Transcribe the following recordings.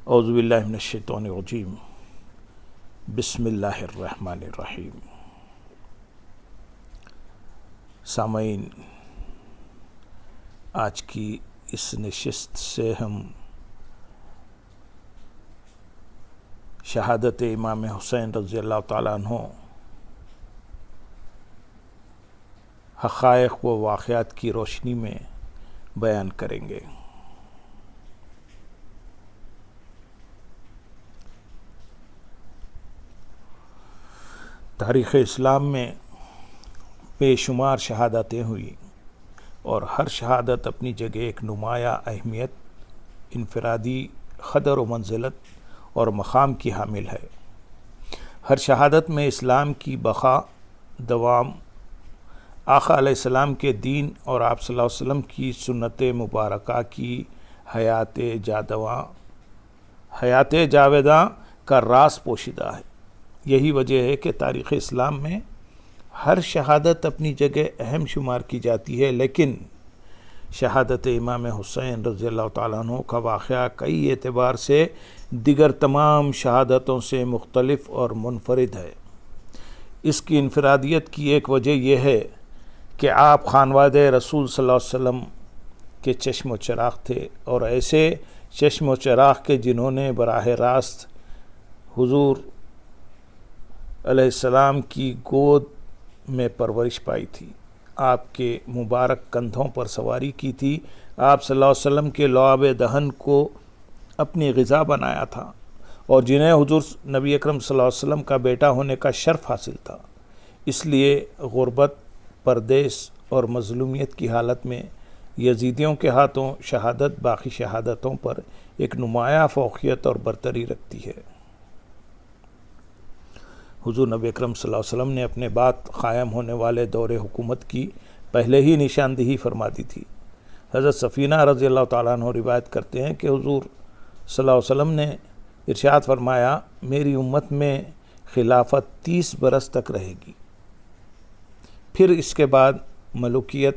اعوذ باللہ من الشیطان الرجیم بسم اللہ الرحمن الرحیم۔ سامعین، آج کی اس نشست سے ہم شہادت امام حسین رضی اللہ تعالیٰ عنہ حقائق و واقعات کی روشنی میں بیان کریں گے۔ تاریخ اسلام میں بے شمار شہادتیں ہوئی اور ہر شہادت اپنی جگہ ایک نمایاں اہمیت، انفرادی قدر و منزلت اور مقام کی حامل ہے۔ ہر شہادت میں اسلام کی بقا، دوام، آقا علیہ السلام کے دین اور آپ صلی اللہ علیہ وسلم کی سنت مبارکہ کی حیات جاویداں کا راز پوشیدہ ہے۔ یہی وجہ ہے کہ تاریخ اسلام میں ہر شہادت اپنی جگہ اہم شمار کی جاتی ہے، لیکن شہادت امام حسین رضی اللہ تعالیٰ عنہ کا واقعہ کئی اعتبار سے دیگر تمام شہادتوں سے مختلف اور منفرد ہے۔ اس کی انفرادیت کی ایک وجہ یہ ہے کہ آپ خانواد رسول صلی اللہ علیہ وسلم کے چشم و چراغ تھے، اور ایسے چشم و چراغ کے جنہوں نے براہ راست حضور علیہ السلام کی گود میں پرورش پائی تھی، آپ کے مبارک کندھوں پر سواری کی تھی، آپ صلی اللہ علیہ وسلم کے لعاب دہن کو اپنی غذا بنایا تھا، اور جنہیں حضور نبی اکرم صلی اللہ علیہ وسلم کا بیٹا ہونے کا شرف حاصل تھا۔ اس لیے غربت، پردیس اور مظلومیت کی حالت میں یزیدیوں کے ہاتھوں شہادت باقی شہادتوں پر ایک نمایاں فوقیت اور برتری رکھتی ہے۔ حضور نبی اکرم صلی اللہ علیہ وسلم نے اپنے بعد قائم ہونے والے دور حکومت کی پہلے ہی نشاندہی فرما دی تھی۔ حضرت سفینہ رضی اللہ تعالیٰ عنہ روایت کرتے ہیں کہ حضور صلی اللہ علیہ وسلم نے ارشاد فرمایا، میری امت میں خلافت 30 برس تک رہے گی، پھر اس کے بعد ملوکیت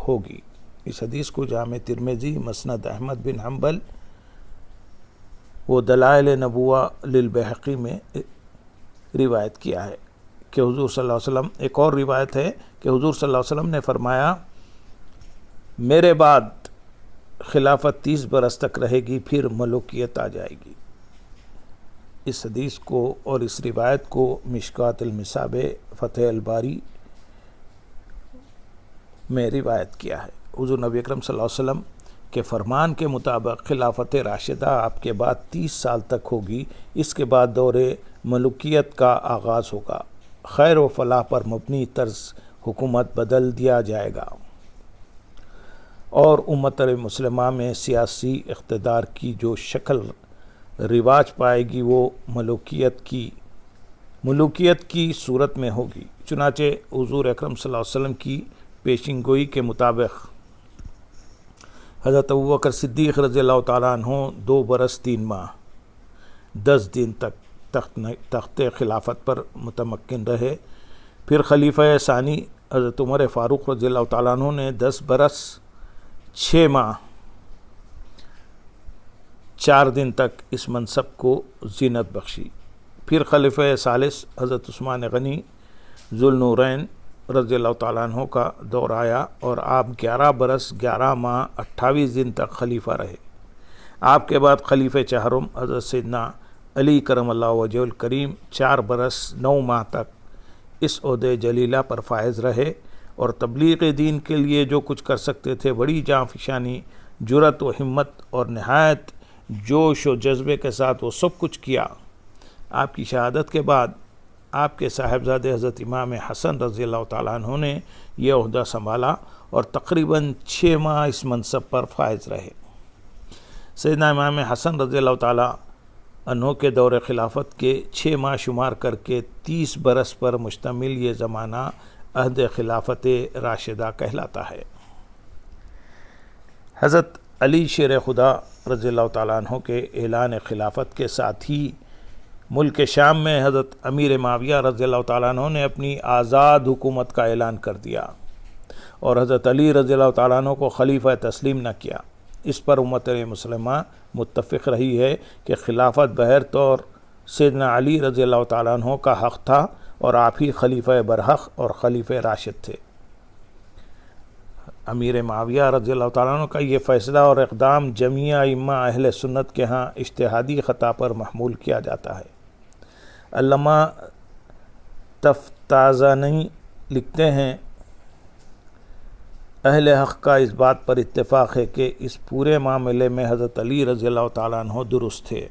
ہوگی۔ اس حدیث کو جامع ترمذی، مسند احمد بن حنبل و دلائل نبوہ للبیہقی میں روایت کیا ہے کہ حضور صلی اللہ علیہ وسلم، ایک اور روایت ہے کہ حضور صلی اللہ علیہ وسلم نے فرمایا، میرے بعد خلافت 30 برس تک رہے گی، پھر ملوکیت آ جائے گی۔ اس حدیث کو اور اس روایت کو مشکوٰۃ المصابیح، فتح الباری میں روایت کیا ہے۔ حضور نبی اکرم صلی اللہ علیہ وسلم کے فرمان کے مطابق خلافت راشدہ آپ کے بعد 30 سال تک ہوگی، اس کے بعد دور ملوکیت کا آغاز ہوگا، خیر و فلاح پر مبنی طرز حکومت بدل دیا جائے گا، اور امت مسلمہ میں سیاسی اقتدار کی جو شکل رواج پائے گی وہ ملوکیت کی صورت میں ہوگی۔ چنانچہ حضور اکرم صلی اللہ علیہ وسلم کی پیشین گوئی کے مطابق حضرت ابوبکر صدیق رضی اللہ تعالیٰ عنہ 2 برس 3 ماہ 10 دن تک تخت خلافت پر متمکن رہے۔ پھر خلیفہ ثانی حضرت عمر فاروق رضی اللہ تعالیٰ عنہ نے 10 برس 6 ماہ 4 دن تک اس منصب کو زینت بخشی۔ پھر خلیفہ ثالث حضرت عثمان غنی ذو النورین رضی اللہ تعالیٰ عنہ کا دور آیا، اور آپ 11 برس 11 ماہ 28 دن تک خلیفہ رہے۔ آپ کے بعد خلیفہ چہارم حضرت سیدنا علی کرم اللہ وجہہ الکریم 4 برس 9 ماہ تک اس عہدہ جلیلہ پر فائز رہے، اور تبلیغ دین کے لیے جو کچھ کر سکتے تھے بڑی جاں فشانی، جرأت و ہمت اور نہایت جوش و جذبے کے ساتھ وہ سب کچھ کیا۔ آپ کی شہادت کے بعد آپ کے صاحبزادے حضرت امام حسن رضی اللہ تعالیٰ عنہ نے یہ عہدہ سنبھالا اور تقریباً 6 ماہ اس منصب پر فائز رہے۔ سیدنا امام حسن رضی اللہ تعالیٰ عنہ کے دور خلافت کے 6 ماہ شمار کر کے 30 برس پر مشتمل یہ زمانہ عہد خلافت راشدہ کہلاتا ہے۔ حضرت علی شیر خدا رضی اللہ تعالیٰ عنہ کے اعلان خلافت کے ساتھ ہی ملک شام میں حضرت امیر معاویہ رضی اللہ تعالیٰ عنہ نے اپنی آزاد حکومت کا اعلان کر دیا، اور حضرت علی رضی اللہ تعالیٰ عنہ کو خلیفہ تسلیم نہ کیا۔ اس پر امت مسلمہ متفق رہی ہے کہ خلافت بہر طور سیدنا علی رضی اللہ تعالیٰ عنہ کا حق تھا اور آپ ہی خلیفہ برحق اور خلیفہ راشد تھے۔ امیر معاویہ رضی اللہ تعالیٰ عنہ کا یہ فیصلہ اور اقدام جمیع ائمہ اہل سنت کے ہاں اجتہادی خطا پر محمول کیا جاتا ہے۔ علامہ تفتازانی لکھتے ہیں، اہل حق کا اس بات پر اتفاق ہے کہ اس پورے معاملے میں حضرت علی رضی اللہ تعالیٰ عنہ درست تھے۔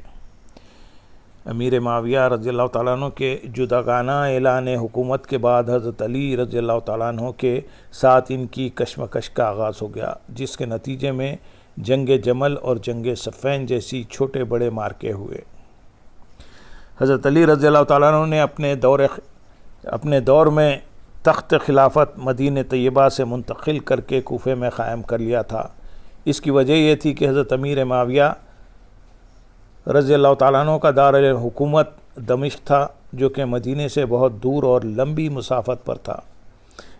امیر معاویہ رضی اللہ تعالیٰ عنہ کے جداگانہ اعلان حکومت کے بعد حضرت علی رضی اللہ تعالیٰ عنہ کے ساتھ ان کی کشمکش کا آغاز ہو گیا، جس کے نتیجے میں جنگ جمل اور جنگ صفین جیسی چھوٹے بڑے مارکے ہوئے۔ حضرت علی رضی اللہ تعالیٰ عنہ نے اپنے دور میں تخت خلافت مدینہ طیبہ سے منتقل کر کے کوفے میں قائم کر لیا تھا۔ اس کی وجہ یہ تھی کہ حضرت امیر معاویہ رضی اللہ تعالیٰ عنہ کا دار حکومت دمشق تھا، جو کہ مدینہ سے بہت دور اور لمبی مسافت پر تھا۔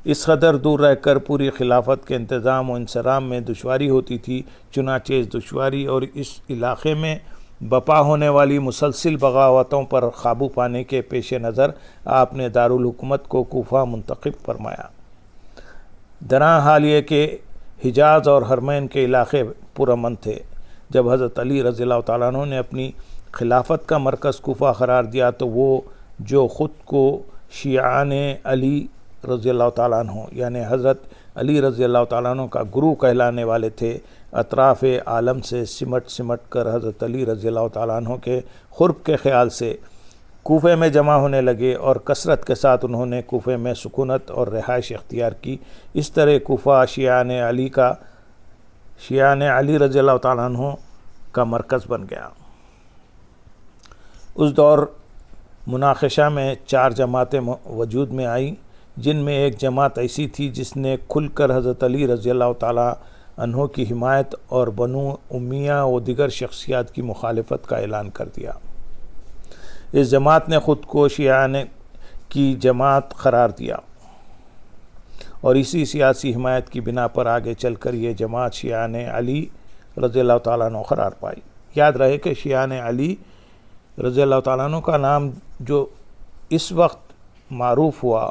اس قدر دور رہ کر پوری خلافت کے انتظام و انصرام میں دشواری ہوتی تھی، چنانچہ اس دشواری اور اس علاقے میں بپا ہونے والی مسلسل بغاوتوں پر قابو پانے کے پیش نظر آپ نے دارالحکومت کو کوفہ منتخب فرمایا۔ درا حال یہ کہ حجاز اور حرمین کے علاقے پرامن تھے۔ جب حضرت علی رضی اللہ تعالیٰ عنہ نے اپنی خلافت کا مرکز کوفہ قرار دیا تو وہ جو خود کو شیعان علی رضی اللہ تعالیٰ عنہ یعنی حضرت علی رضی اللہ تعالیٰ عنہ کا گرو کہلانے والے تھے، اطراف عالم سے سمٹ کر حضرت علی رضی اللہ تعالیٰ عنہ کے قرب کے خیال سے کوفے میں جمع ہونے لگے اور کثرت کے ساتھ انہوں نے کوفے میں سکونت اور رہائش اختیار کی۔ اس طرح کوفہ شیعان علی رضی اللہ تعالیٰ عنہ کا مرکز بن گیا۔ اس دور مناقشہ میں 4 جماعتیں وجود میں آئیں، جن میں ایک جماعت ایسی تھی جس نے کھل کر حضرت علی رضی اللہ تعالیٰ عنہ کی حمایت اور بنو امیہ و دیگر شخصیات کی مخالفت کا اعلان کر دیا۔ اس جماعت نے خود کو شیعان کی جماعت قرار دیا اور اسی سیاسی حمایت کی بنا پر آگے چل کر یہ جماعت شیعان علی رضی اللہ تعالیٰ عنہ قرار پائی۔ یاد رہے کہ شیعان علی رضی اللہ تعالیٰ عنہ کا نام جو اس وقت معروف ہوا،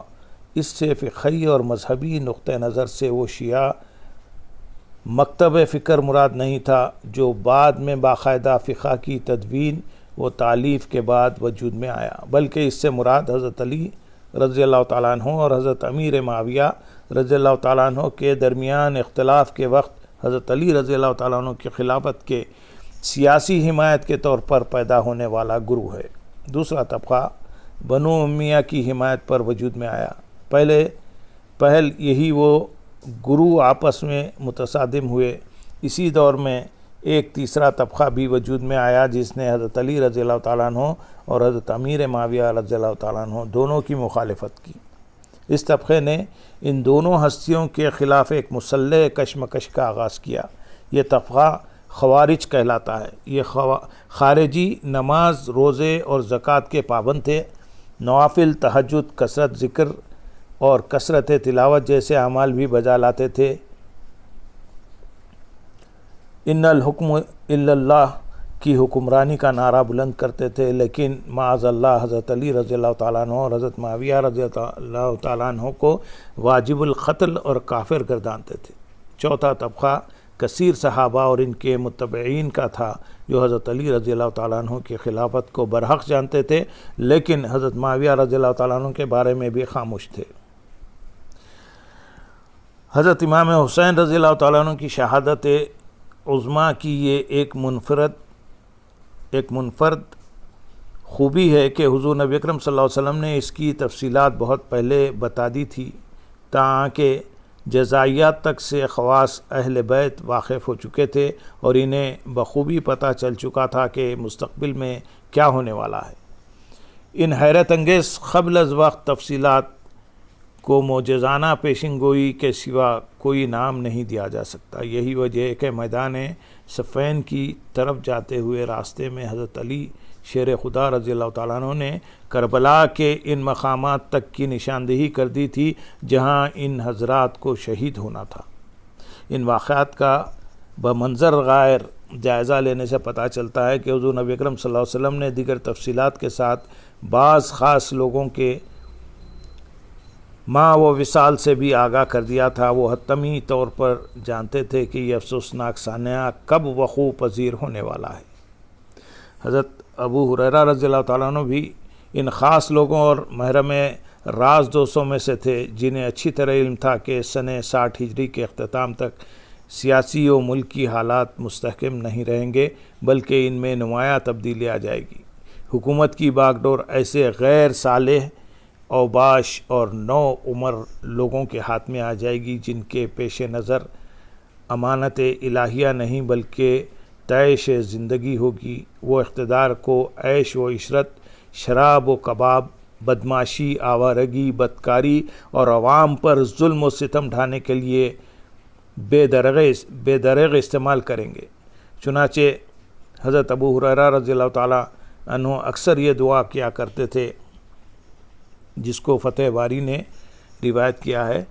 اس سے فقہی اور مذہبی نقطہ نظر سے وہ شیعہ مکتب فکر مراد نہیں تھا جو بعد میں باقاعدہ فقہ کی تدوین و تالیف کے بعد وجود میں آیا، بلکہ اس سے مراد حضرت علی رضی اللہ تعالیٰ عنہ اور حضرت امیر معاویہ رضی اللہ تعالیٰ عنہ کے درمیان اختلاف کے وقت حضرت علی رضی اللہ تعالیٰ عنہ کی خلافت کے سیاسی حمایت کے طور پر پیدا ہونے والا گروہ ہے۔ دوسرا طبقہ بنو امیہ کی حمایت پر وجود میں آیا۔ پہل یہی وہ گروہ آپس میں متصادم ہوئے۔ اسی دور میں ایک تیسرا طبقہ بھی وجود میں آیا جس نے حضرت علی رضی اللہ تعالیٰ عنہ اور حضرت امیر معاویہ رضی اللہ تعالیٰ عنہ دونوں کی مخالفت کی۔ اس طبقے نے ان دونوں ہستیوں کے خلاف ایک مسلح کشمکش کا آغاز کیا۔ یہ طبقہ خوارج کہلاتا ہے۔ یہ خارجی نماز، روزے اور زکوٰۃ کے پابند تھے، نوافل، تہجد، کثرت ذکر اور کثرت تلاوت جیسے اعمال بھی بجا لاتے تھے۔ ان الحکم الا اللہ کی حکمرانی کا نعرہ بلند کرتے تھے، لیکن معاذ اللہ حضرت علی رضی اللہ تعالیٰ عنہ اور حضرت معاویہ رضی اللہ تعالیٰ عنہ کو واجب القتل اور کافر گردانتے تھے۔ چوتھا طبقہ کثیر صحابہ اور ان کے متبعین کا تھا جو حضرت علی رضی اللہ تعالیٰ عنہ کی خلافت کو برحق جانتے تھے، لیکن حضرت معاویہ رضی اللہ تعالیٰ عنہ کے بارے میں بھی خاموش تھے۔ حضرت امام حسین رضی اللہ تعالیٰ عنہ کی شہادت عظمیٰ کی یہ ایک منفرد خوبی ہے کہ حضور نبی اکرم صلی اللہ علیہ وسلم نے اس کی تفصیلات بہت پہلے بتا دی تھی، تاکہ جزائیات تک سے خواص اہل بیت واقف ہو چکے تھے اور انہیں بخوبی پتہ چل چکا تھا کہ مستقبل میں کیا ہونے والا ہے۔ ان حیرت انگیز قبل از وقت تفصیلات کو معجزانہ پیشن گوئی کے سوا کوئی نام نہیں دیا جا سکتا۔ یہی وجہ ہے کہ میدان صفین کی طرف جاتے ہوئے راستے میں حضرت علی شیر خدا رضی اللہ تعالیٰ عنہ نے کربلا کے ان مقامات تک کی نشاندہی کر دی تھی جہاں ان حضرات کو شہید ہونا تھا۔ ان واقعات کا بمنظر غائر جائزہ لینے سے پتہ چلتا ہے کہ حضور نبی اکرم صلی اللہ علیہ وسلم نے دیگر تفصیلات کے ساتھ بعض خاص لوگوں کے ماں و وصال سے بھی آگاہ کر دیا تھا۔ وہ حتمی طور پر جانتے تھے کہ یہ افسوسناک سانحہ کب وقوع پذیر ہونے والا ہے۔ حضرت ابو ہریرہ رضی اللہ تعالیٰ عنہ بھی ان خاص لوگوں اور محرم راز دوستوں میں سے تھے جنہیں اچھی طرح علم تھا کہ سن 60 ہجری کے اختتام تک سیاسی و ملکی حالات مستحکم نہیں رہیں گے، بلکہ ان میں نمایاں تبدیلی آ جائے گی۔ حکومت کی باغ ڈور ایسے غیر صالح، اوباش اور نو عمر لوگوں کے ہاتھ میں آ جائے گی جن کے پیش نظر امانت الہیہ نہیں بلکہ طیش زندگی ہوگی۔ وہ اقتدار کو عیش و عشرت، شراب و کباب، بدمعاشی، آوارگی، بدکاری اور عوام پر ظلم و ستم ڈھانے کے لیے بے دریغ استعمال کریں گے۔ چنانچہ حضرت ابو ہریرہ رضی اللہ تعالیٰ عنہ اکثر یہ دعا کیا کرتے تھے جس کو فتح باری نے روایت کیا ہے۔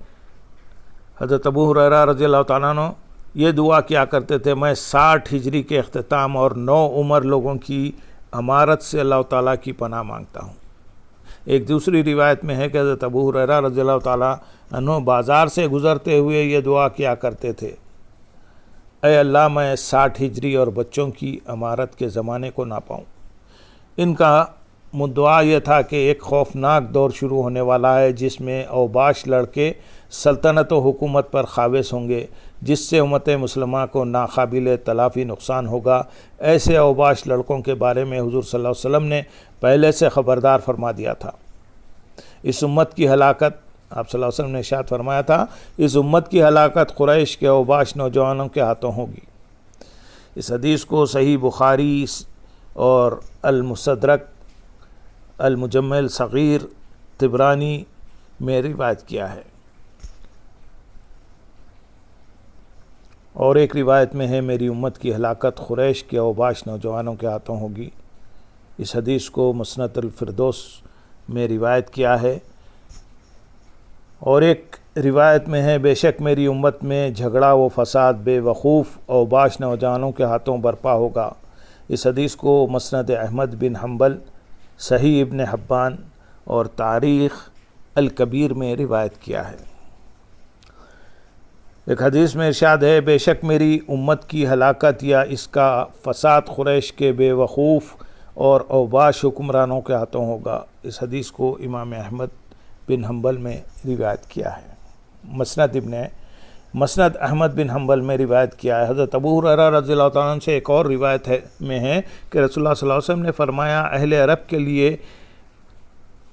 حضرت ابو ہریرہ رضی اللہ تعالیٰ عنہ یہ دعا کیا کرتے تھے، میں 60 ہجری کے اختتام اور نو عمر لوگوں کی امارت سے اللہ تعالیٰ کی پناہ مانگتا ہوں۔ ایک دوسری روایت میں ہے کہ حضرت ابو ہریرہ رضی اللہ تعالیٰ عنہ بازار سے گزرتے ہوئے یہ دعا کیا کرتے تھے، اے اللہ میں 60 ہجری اور بچوں کی امارت کے زمانے کو نہ پاؤں۔ ان کا مدعا یہ تھا کہ ایک خوفناک دور شروع ہونے والا ہے جس میں اوباش لڑکے سلطنت و حکومت پر قابض ہوں گے، جس سے امت مسلمہ کو ناقابل تلافی نقصان ہوگا۔ ایسے اوباش لڑکوں کے بارے میں حضور صلی اللہ علیہ وسلم نے پہلے سے خبردار فرما دیا تھا۔ اس امت کی ہلاکت، آپ صلی اللہ علیہ وسلم نے ارشاد فرمایا تھا، اس امت کی ہلاکت قریش کے اوباش نوجوانوں کے ہاتھوں ہوگی۔ اس حدیث کو صحیح بخاری اور المستدرک المجمل صغیر طبرانی میں روایت کیا ہے، اور ایک روایت میں ہے میری امت کی ہلاکت قریش کے اوباش نوجوانوں کے ہاتھوں ہوگی۔ اس حدیث کو مسند الفردوس میں روایت کیا ہے، اور ایک روایت میں ہے بے شک میری امت میں جھگڑا و فساد بے وقوف اوباش نوجوانوں کے ہاتھوں برپا ہوگا۔ اس حدیث کو مسند احمد بن حنبل، صحیح ابن حبان اور تاریخ الکبیر میں روایت کیا ہے۔ ایک حدیث میں ارشاد ہے بے شک میری امت کی ہلاکت یا اس کا فساد قریش کے بے وقوف اور اوباش حکمرانوں کے ہاتھوں ہوگا۔ اس حدیث کو امام احمد بن حنبل میں روایت کیا ہے، مسند احمد بن حنبل میں روایت کیا ہے۔ حضرت ابو ہریرہ رضی اللہ تعالیٰ عنہ سے ایک اور روایت میں ہے کہ رسول اللہ صلی اللہ علیہ وسلم نے فرمایا، اہل عرب کے لیے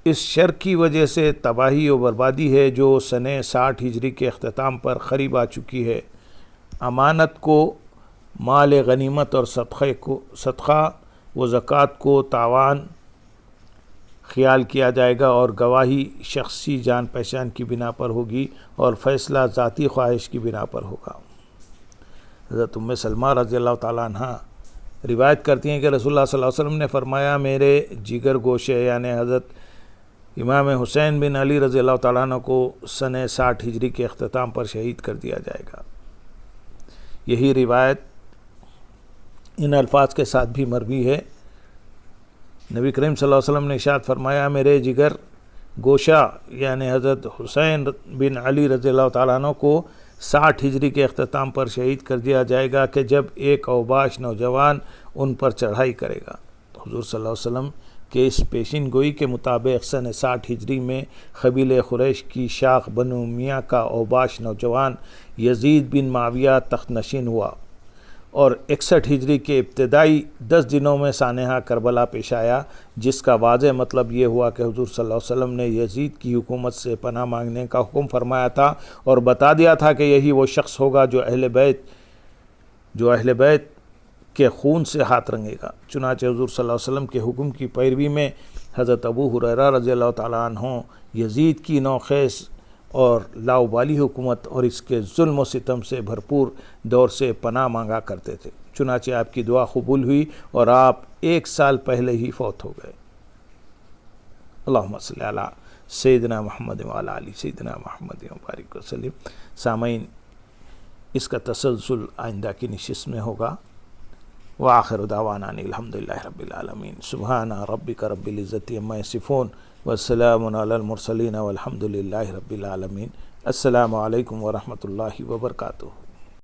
اس شر کی وجہ سے تباہی و بربادی ہے جو سن 60 ہجری کے اختتام پر قریب آ چکی ہے۔ امانت کو، مال غنیمت اور صدقہ و زکوٰۃ کو تاوان خیال کیا جائے گا، اور گواہی شخصی جان پہچان کی بنا پر ہوگی اور فیصلہ ذاتی خواہش کی بنا پر ہوگا۔ حضرت ام سلمہ رضی اللہ تعالیٰ عنہ روایت کرتی ہیں کہ رسول اللہ صلی اللہ علیہ وسلم نے فرمایا، میرے جگر گوشے یعنی حضرت امام حسین بن علی رضی اللہ تعالیٰ عنہ کو سن 60 ہجری کے اختتام پر شہید کر دیا جائے گا۔ یہی روایت ان الفاظ کے ساتھ بھی مروی ہے۔ نبی کریم صلی اللہ علیہ وسلم نے ارشاد فرمایا، میرے جگر گوشہ یعنی حضرت حسین بن علی رضی اللہ تعالیٰ عنہ کو 60 ہجری کے اختتام پر شہید کر دیا جائے گا کہ جب ایک اوباش نوجوان ان پر چڑھائی کرے گا۔ حضور صلی اللہ علیہ وسلم کہ اس پیشین گوئی کے مطابق سن 60 ہجری میں قبیلہ قریش کی شاخ بنو میاں کا اوباش نوجوان یزید بن معاویہ تخت نشین ہوا، اور 61 ہجری کے ابتدائی 10 دنوں میں سانحہ کربلا پیش آیا، جس کا واضح مطلب یہ ہوا کہ حضور صلی اللہ علیہ وسلم نے یزید کی حکومت سے پناہ مانگنے کا حکم فرمایا تھا اور بتا دیا تھا کہ یہی وہ شخص ہوگا جو اہل بیت کے خون سے ہاتھ رنگے گا۔ چنانچہ حضور صلی اللہ علیہ وسلم کے حکم کی پیروی میں حضرت ابو ہریرہ رضی اللہ تعالیٰ عنہ یزید کی نوخیز اور لاؤبالی حکومت اور اس کے ظلم و ستم سے بھرپور دور سے پناہ مانگا کرتے تھے۔ چنانچہ آپ کی دعا قبول ہوئی اور آپ 1 سال پہلے ہی فوت ہو گئے۔ اللہم صلی علی سیدنا محمد وعلی آل سیدنا محمد وبارک وسلم۔ سامعین، اس کا تسلسل آئندہ کی نشست میں ہوگا۔ وآخر دعوانا الحمدللہ رب العالمین، سبحان ربک رب العزت عما یصفون والسلام علی المرسلین والحمدللہ رب العالمین۔ السلام علیکم ورحمۃ اللہ وبرکاتہ۔